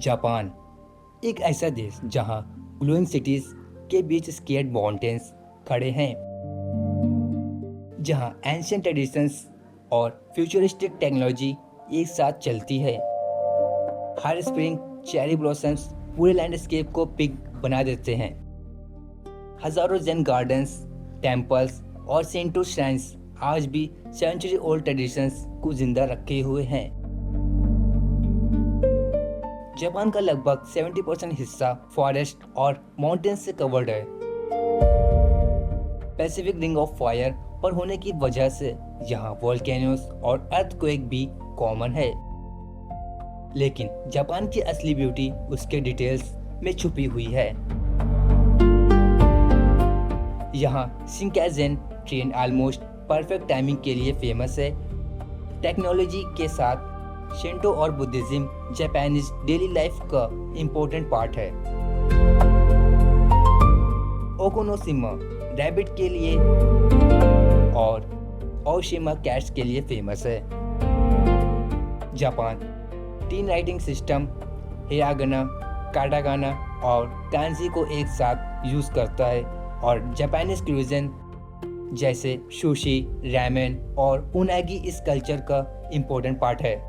Japan एक ऐसा देश जहां ग्लोइंग सिटीज के बीच स्केट माउंटेन्स खड़े हैं, जहां एंशिएंट ट्रेडिशंस और फ्यूचरिस्टिक टेक्नोलॉजी एक साथ चलती है। हर स्प्रिंग चेरी ब्लॉसम्स पूरे लैंडस्केप को पिंक बना देते हैं। हजारों जेन गार्डन्स, टेम्पल्स और सेंटो श्राइन्स आज भी सेंचुरी ओल्ड ट्रेडिशंस को जिंदा रखे हुए हैं। जापान का लगभग 70% हिस्सा फॉरेस्ट और माउंटेन्स से कवर्ड है। पैसिफिक रिंग ऑफ फायर पर होने की वजह से यहाँ वोल्केनोस और अर्थक्वेक भी कॉमन है। लेकिन जापान की असली ब्यूटी उसके डिटेल्स में छुपी हुई है। यहाँ Shinkansen train almost perfect timing के लिए फेमस है। टेक्नोलॉजी के साथ शिंटो और बुद्धिज्म जापानीज डेली लाइफ का इम्पोर्टेंट पार्ट है। ओकोनोशिमा रैबिट के लिए और ओशिमा कैट्स के लिए फेमस है। जापान 3 राइटिंग सिस्टम हिरागाना, काटाकाना और कांजी को एक साथ यूज करता है और जापानीज क्यूजिन जैसे सुशी, रामेन और उनागी इस कल्चर का इम्पोर्टेंट पार्ट है।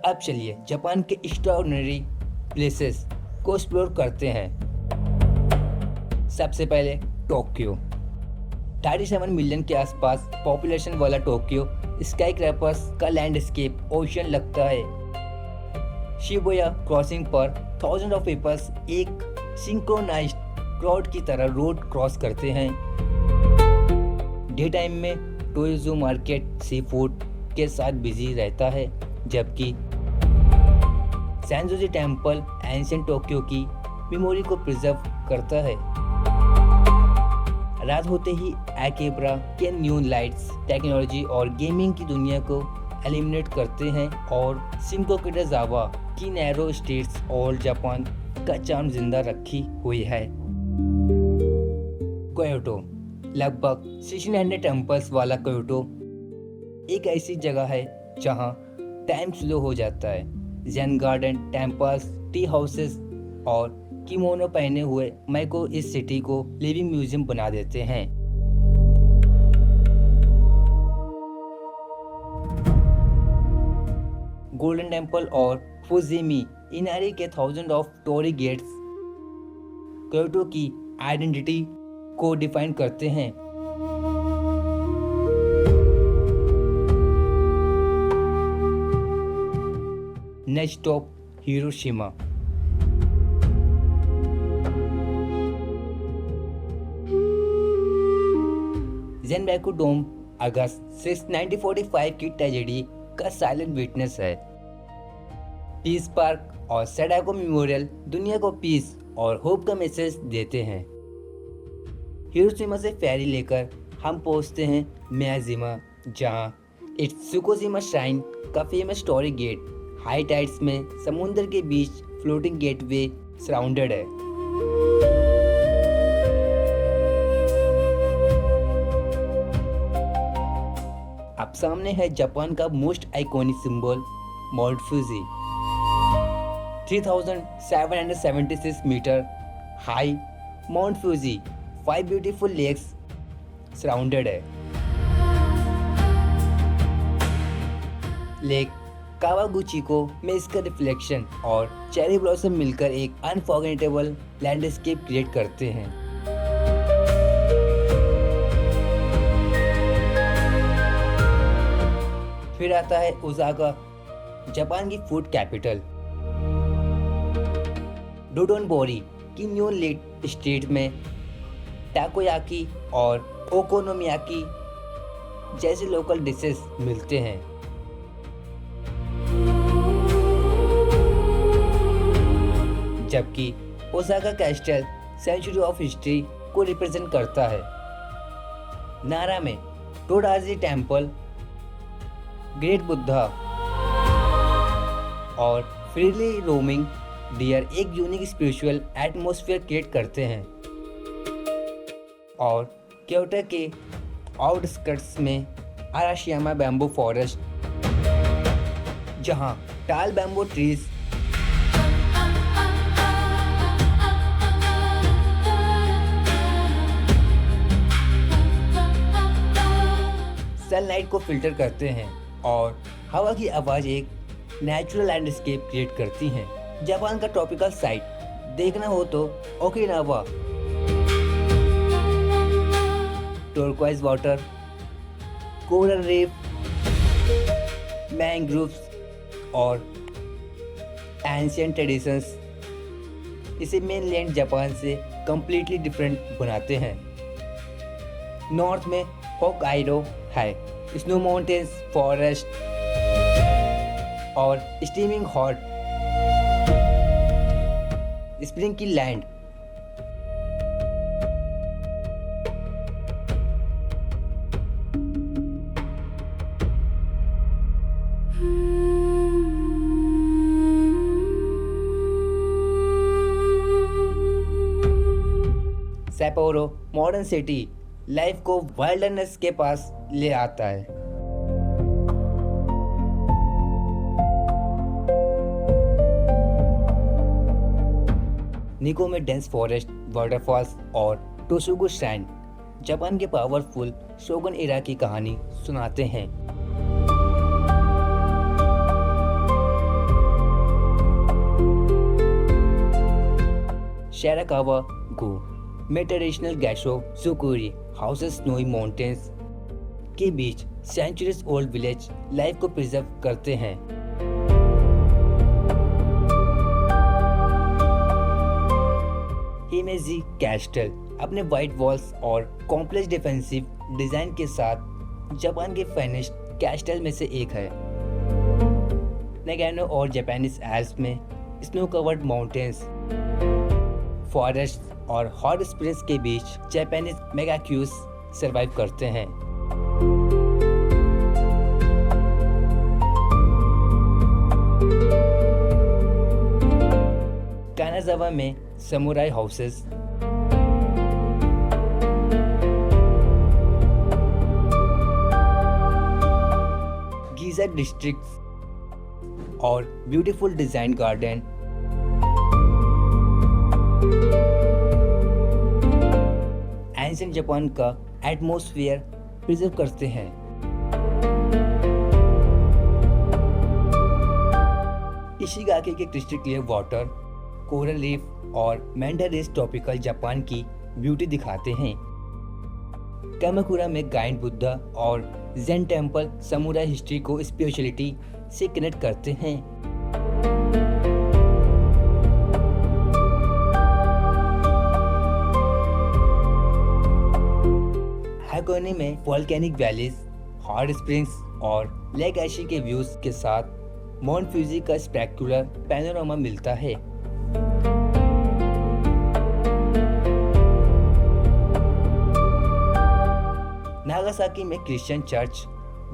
अब चलिए जापान के एक्स्ट्राऑर्डिनरी प्लेसेस को एक्सप्लोर करते हैं। सबसे पहले टोक्यो। 37 मिलियन के आसपास पॉपुलेशन वाला टोक्यो स्काई क्रैपर्स का लैंडस्केप ओशियन लगता है। शिबुया क्रॉसिंग पर थाउजेंड ऑफ पीपल्स एक सिंक्रोनाइज्ड क्राउड की तरह रोड क्रॉस करते हैं। डे टाइम में टोयोजो मार्केट सी फूड के साथ बिजी रहता है, जबकि सैनजोजी टेम्पल एंशिएंट टोक्यो की मेमोरी को प्रिजर्व करता है। रात होते ही एकेबरा के न्यू लाइट्स टेक्नोलॉजी और गेमिंग की दुनिया को एलिमिनेट करते हैं और शिंकोकुडाजावा की नैरो स्ट्रीट्स और जापान का चार्म जिंदा रखी हुई है। क्योटो लगभग 1600 टेम्पल्स वाला क्योटो एक ऐसी जगह है जहां टाइम स्लो हो जाता है। जेन गार्डन, टेम्पल्स, टी हाउसेस और किमोनो पहने हुए मैको इस सिटी को लिविंग म्यूजियम बना देते हैं। गोल्डन टेम्पल और फुजिमी इनारी के thousand of torii gates Kyoto की आइडेंटिटी को डिफाइन करते हैं। Next stop Hiroshima. Genbaku dome August 6, 1945 की ट्रेजेडी का साइलेंट विटनेस है। पीस पार्क और सैडाको मेमोरियल दुनिया को पीस और होप का मैसेज देते हैं। हिरोशिमा से फेरी लेकर हम पहुंचते हैं मियाजिमा, जहां इत्सुकोशिमा श्राइन का famous story get high tides में समुद्र के बीच फ्लोटिंग गेटवे सराउंडेड है। अब सामने है जापान का most iconic symbol Mount Fuji. 3776 metre high Mount Fuji 5 beautiful lakes surrounded है। लेक कावागुचिको में इसका रिफ्लेक्शन और चेरी ब्लॉसम मिलकर एक अनफॉरगेटेबल लैंडस्केप क्रिएट करते हैं। फिर आता है ओसाका, जापान की फूड कैपिटल। डोडोनबोरी की न्यू लेट स्ट्रीट में टाकोयाकी और ओकोनोमियाकी जैसे लोकल डिशेस मिलते हैं। जबकि Osaka castle century of history को रिप्रेजेंट करता है। नारा में टोडाजी टेम्पल, ग्रेट बुद्धा और फ्रीली रोमिंग डियर एक यूनिक स्पिरिचुअल एटमॉस्फेयर क्रिएट करते हैं। और क्योटो के आउटस्कर्ट्स में आराशियामा बैम्बू फॉरेस्ट जहां टाल बैम्बू ट्रीज सनलाइट को फिल्टर करते हैं और हवा की आवाज एक नेचुरल लैंडस्केप क्रिएट करती हैं। जापान का ट्रॉपिकल साइट देखना हो तो Okinawa, turquoise water, coral reef, mangroves और एंशिएंट ट्रेडिशंस इसे मेनलैंड जापान से कंप्लीटली डिफरेंट बनाते हैं। नॉर्थ में होक्काइडो है, स्नो माउंटेन्स, फॉरेस्ट और स्टीमिंग हॉट स्प्रिंग की लैंड। सैपोरो मॉडर्न सिटी लाइफ को वाइल्डनेस के पास ले आता है। निको में डेंस फॉरेस्ट, वाटरफॉल्स और टोशुगु श्राइन जापान के पावरफुल शोगुन एरा की कहानी सुनाते हैं। शिराकावा गो में ट्रेडिशनल गैशो सुकुरी हाउसेस स्नोई माउंटेन्स के बीच सेंचुरीज ओल्ड विलेज लाइफ को प्रिजर्व करते हैं। हिमेजी कैस्टल अपने वाइट वॉल्स और कॉम्प्लेक्स डिफेंसिव डिजाइन के साथ जापान के फाइनेस्ट कैस्टल में से एक है। नागानो और जापानीज एल्प्स में स्नो कवर्ड माउंटेन्स, फॉरेस्ट और हॉट स्प्रिंग्स के बीच जापानीज मेगाक्यूज सर्वाइव करते हैं। कानाजावा में समुराई हाउसेस, गीजा डिस्ट्रिक्ट और beautiful design garden, ancient Japan का एटमॉस्फेयर प्रिजर्व करते हैं। इशिगाकी के crystal clear water, coral reef और मैंडा रेस ट्रॉपिकल जापान की ब्यूटी दिखाते हैं। कामाकुरा में गाइड बुद्धा और ज़ेन टेम्पल समुराई हिस्ट्री को स्पिरिचुअलिटी से कनेक्ट करते हैं। हाकोने में वोल्केनिक वैलीज, हॉट स्प्रिंग्स और लेक एशी के व्यूज के साथ माउंट फ्यूजी का स्पेक्टुलर पैनोरामा मिलता है। नागासाकी में क्रिश्चियन चर्च,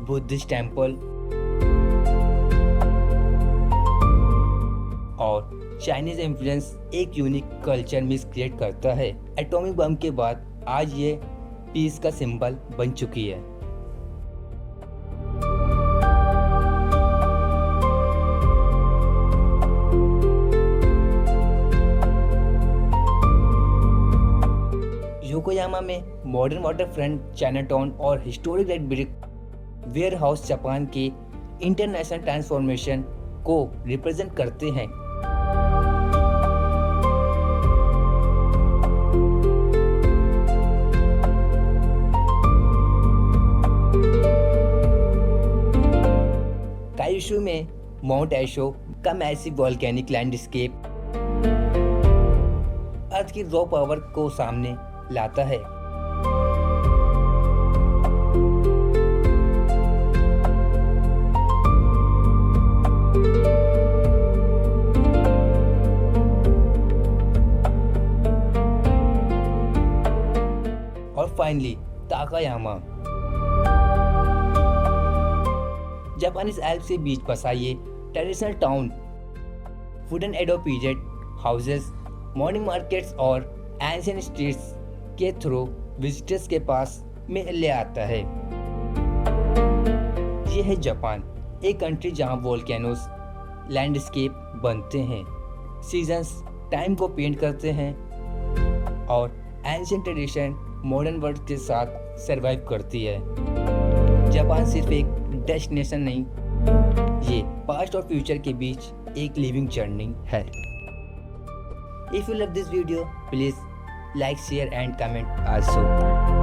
बुद्धिस्ट टेम्पल और चाइनीज इन्फ्लुएंस एक यूनिक कल्चर मिक्स क्रिएट करता है। एटॉमिक बम के बाद आज ये पीस का सिंबल बन चुकी है। योकोयामा में मॉडर्न वाटर फ्रंट, चाइनाटाउन और historic red brick ware house Japan के इंटरनेशनल ट्रांसफॉर्मेशन को रिप्रेजेंट करते हैं। कायुशु में माउंट एशो का मैसिव वोल्केनिक लैंडस्केप अर्थ की रॉ पावर को सामने लाता है। और फाइनली ताकायामा, जापानीज एल्प से बीच बसा ये ट्रेडिशनल टाउन वुडन एडो पीजेट हाउसेस, मॉर्निंग मार्केट्स और एंशिएंट स्ट्रीट्स के थ्रू विजिटर्स के पास में ले आता है। ये है जापान, एक कंट्री जहां वोल्केनोस लैंडस्केप बनते हैं, सीजन्स टाइम को पेंट करते हैं और एंशिएंट ट्रेडिशन मॉडर्न वर्ल्ड के साथ सरवाइव करती है। जापान सिर्फ एक डेस्टिनेशन नहीं, ये पास्ट और फ्यूचर के बीच एक लिविंग जर्नी है। If you love this video, please like, share and comment also.